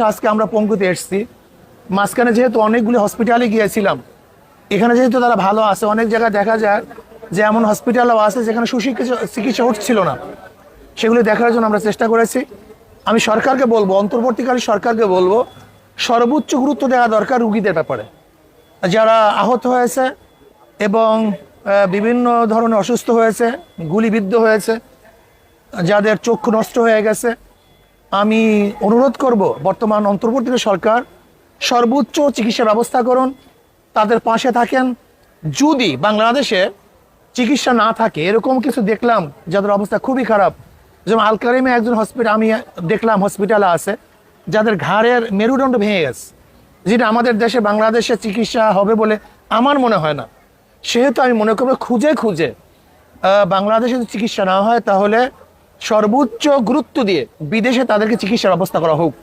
আজকে আমরা পঙ্গুতে এসেছি, মাঝখানে যেহেতু অনেকগুলি হসপিটালে গিয়েছিলাম, এখানে যেহেতু তারা ভালো আছে, অনেক জায়গায় দেখা যায় যে এমন হসপিটালও আছে যেখানে সুশিক্ষিত চিকিৎসা হচ্ছিল না, সেগুলি দেখার জন্য আমরা চেষ্টা করেছি। আমি সরকারকে বলবো, অন্তর্বর্তীকালী সরকারকে বলবো, সর্বোচ্চ গুরুত্ব দেওয়া দরকার রুগীদের ব্যাপারে, যারা আহত হয়েছে এবং বিভিন্ন ধরনের অসুস্থ হয়েছে, গুলিবিদ্ধ হয়েছে, যাদের চক্ষু নষ্ট হয়ে গেছে। আমি অনুরোধ করব বর্তমান অন্তর্বর্তী সরকার সর্বোচ্চ চিকিৎসা ব্যবস্থা করুন, তাদের পাশে থাকেন। যদি বাংলাদেশে চিকিৎসা না থাকে, এরকম কিছু দেখলাম যাদের অবস্থা খুবই খারাপ, যেমন আল কারিমে একজন হসপিটাল আমি দেখলাম হসপিটালে আছে যাদের ঘাড়ের মেরুদণ্ড ভেঙে গেছে, যেটা আমাদের দেশে বাংলাদেশে চিকিৎসা হবে বলে আমার মনে হয় না। সেহেতু আমি মনে করবো খুঁজে খুঁজে বাংলাদেশে যদি চিকিৎসা না হয় তাহলে সর্বোচ্চ গুরুত্ব দিয়ে বিদেশে তাদেরকে চিকিৎসার ব্যবস্থা করা হোক।